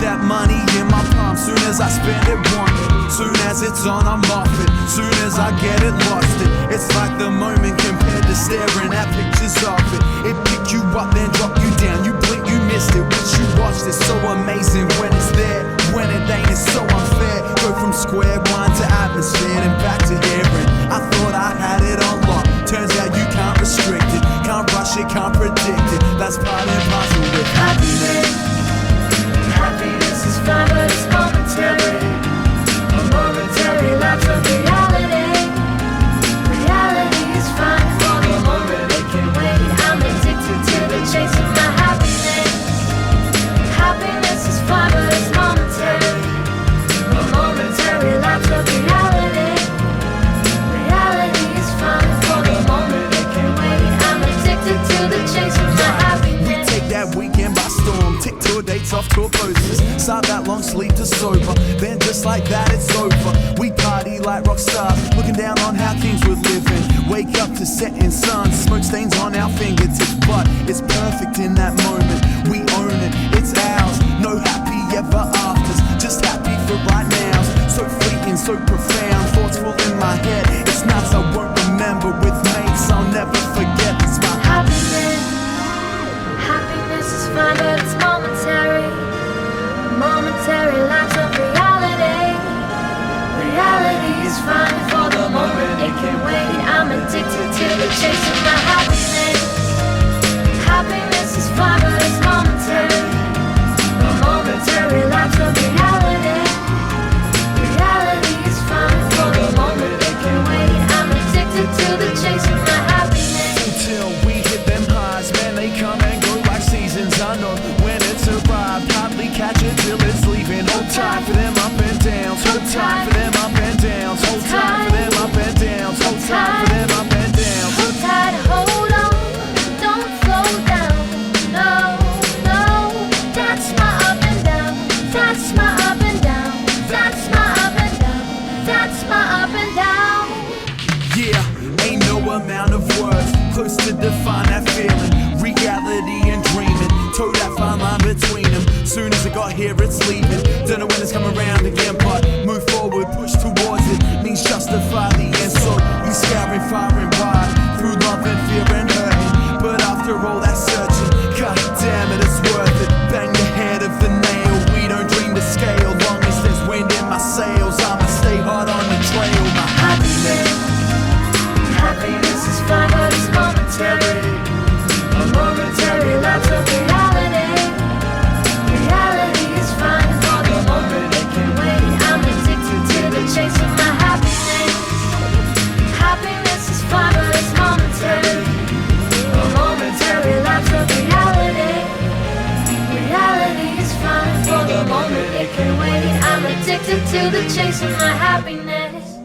that money in my palm. Soon as I spend it, want it. Soon as it's on, I'm off it. Soon as I get it, lost it. It's like the moment compared to staring at pictures of it. It pick you up, then drop you down. You blink, you missed it. Once you watched it, so amazing when it's there. When it ain't, it's so unfair. Go from square one to atmosphere and back to hearing. I thought I had it on lock. Turns out you can't restrict it. Can't rush it, can't predict it. That's part and parcel with happiness. Happiness is fine, but it's momentary. A momentary lapse of reality. Reality is fine for the moment, it can wait. I'm addicted to the chase of my happiness. Happiness is fine, but it's momentary. A momentary lapse of reality. Reality is fine for the moment, it can wait. I'm addicted to the chase of my happiness. We take that weekend by storm. Tick tour dates off tour posters. Start that long sleep to sober. Then just like that it's over. We party like rock stars, looking down on how things were living. Wake up to setting sun, smoke stains on our fingertips. But it's perfect in that moment. We own it, it's ours. No happy ever afters, just happy for right now. So fleeting, so profound, thoughts full in my head. It's nights I won't remember with mates I'll never forget. It's my happiness. Happiness is fine, but it's momentary. Momentary lapse of reality. Reality is fine for the moment, it can wait. I'm addicted to the chase of my happiness. Happiness is fine, but it's momentary. A momentary lapse of reality. Reality is fine for the moment, it can wait. I'm addicted to the chase of my happiness. Until we hit them highs, man, they come and go like seasons. I know when it's arrived, hardly catch it till it's leaving. Hold tight for them up and downs. Hold tight for them up and downs. Hold tight for them up and downs. Hold tight for them up and downs. Hold tight, hold on, don't slow down. No, no, that's my up and down. That's my up and down. That's my up and down. That's my up and down. Yeah, ain't no amount of words close to define that feeling. Reality and dreaming, toe that fine line between them. Soon as it got here, it's leaving. Don't know when it's coming around again, but move forward, push towards it. Means justify the end, so we scouring far and wide through love and fear and hurting. But after all that searching, god damn it, it's worth it. Bang the head of the nail, we don't dream to scale. Long as there's wind in my sails, I'ma stay hard on the trail. My happiness. Happiness is fine, but it's momentary. A momentary lapse of reality. Reality is fine for the moment, it can wait. I'm addicted to the chase of my happiness. Happiness is fine, but it's momentary. A momentary lapse of reality. Reality is fine for the moment, it can wait. I'm addicted to the chase of my happiness.